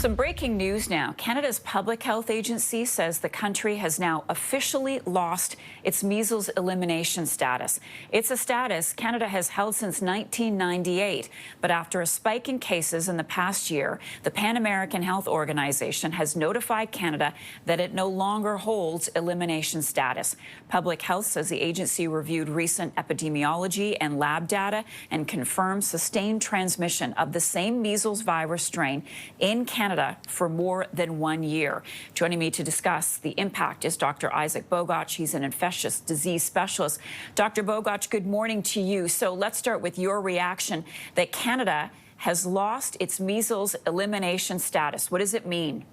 Some breaking news now. Canada's Public Health Agency says the country has now officially lost its measles elimination status. It's a status Canada has held since 1998. But after a spike in cases in the past year, the Pan American Health Organization has notified Canada that it no longer holds elimination status. Public Health says the agency reviewed recent epidemiology and lab data and confirmed sustained transmission of the same measles virus strain in Canada for more than 1 year. Joining me to discuss the impact is Dr. Isaac Bogoch. He's an infectious disease specialist. Dr. Bogoch, good morning to you. So let's start with your reaction that Canada has lost its measles elimination status. What does it mean?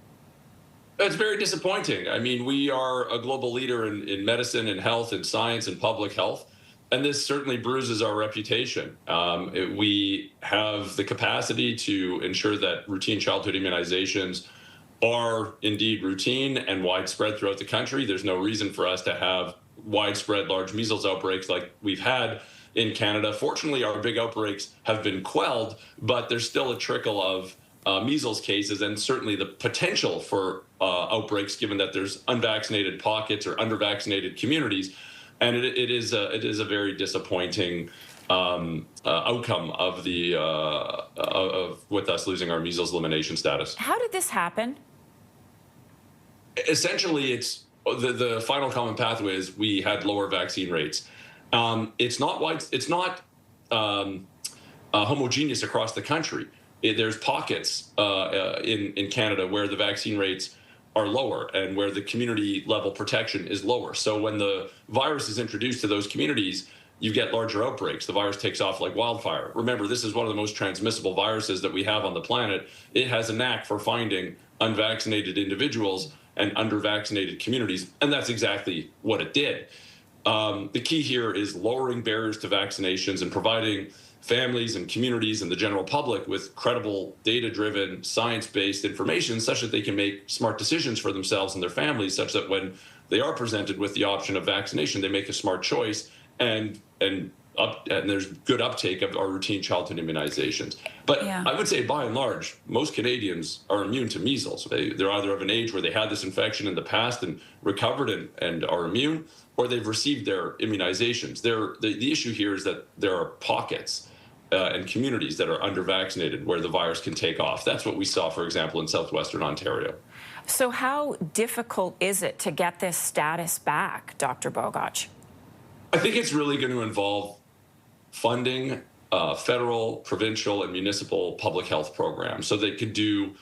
It's very disappointing. I mean, we are a global leader in medicine and health and science and public health. And this certainly bruises our reputation. We have the capacity to ensure that routine childhood immunizations are indeed routine and widespread throughout the country. There's no reason for us to have widespread large measles outbreaks like we've had in Canada. Fortunately, our big outbreaks have been quelled, but there's still a trickle of measles cases and certainly the potential for outbreaks given that there's unvaccinated pockets or under-vaccinated communities. And it is a very disappointing outcome of with us losing our measles elimination status. How did this happen? Essentially, it's the final common pathway is we had lower vaccine rates. It's not homogeneous across the country. There's pockets in Canada where the vaccine rates are lower and where the community level protection is lower. So when the virus is introduced to those communities, you get larger outbreaks. The virus takes off like wildfire. Remember, this is one of the most transmissible viruses that we have on the planet. It has a knack for finding unvaccinated individuals and under-vaccinated communities, and that's exactly what it did. The key here is lowering barriers to vaccinations and providing families and communities and the general public with credible, data-driven, science-based information such that they can make smart decisions for themselves and their families, such that when they are presented with the option of vaccination, they make a smart choice and there's good uptake of our routine childhood immunizations. But yeah. I would say by and large, most Canadians are immune to measles. They're either of an age where they had this infection in the past and recovered and are immune, or they've received their immunizations. The issue here is that there are pockets and communities that are under-vaccinated where the virus can take off. That's what we saw, for example, in southwestern Ontario. So how difficult is it to get this status back, Dr. Bogoch? I think it's really going to involve funding federal, provincial, and municipal public health programs so they could do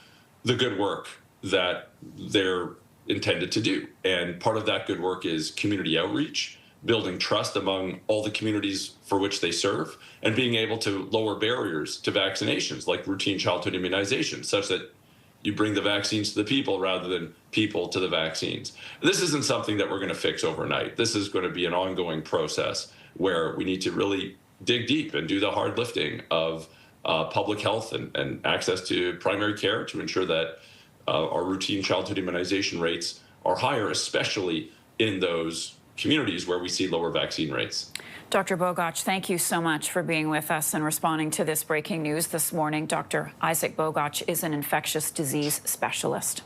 the good work that they're intended to do. And part of that good work is community outreach, building trust among all the communities for which they serve, and being able to lower barriers to vaccinations like routine childhood immunizations, such that you bring the vaccines to the people rather than people to the vaccines. This isn't something that we're going to fix overnight. This is going to be an ongoing process where we need to really dig deep and do the hard lifting of public health and access to primary care to ensure that our routine childhood immunization rates are higher, especially in those communities where we see lower vaccine rates. Dr. Bogoch, thank you so much for being with us and responding to this breaking news this morning. Dr. Isaac Bogoch is an infectious disease specialist.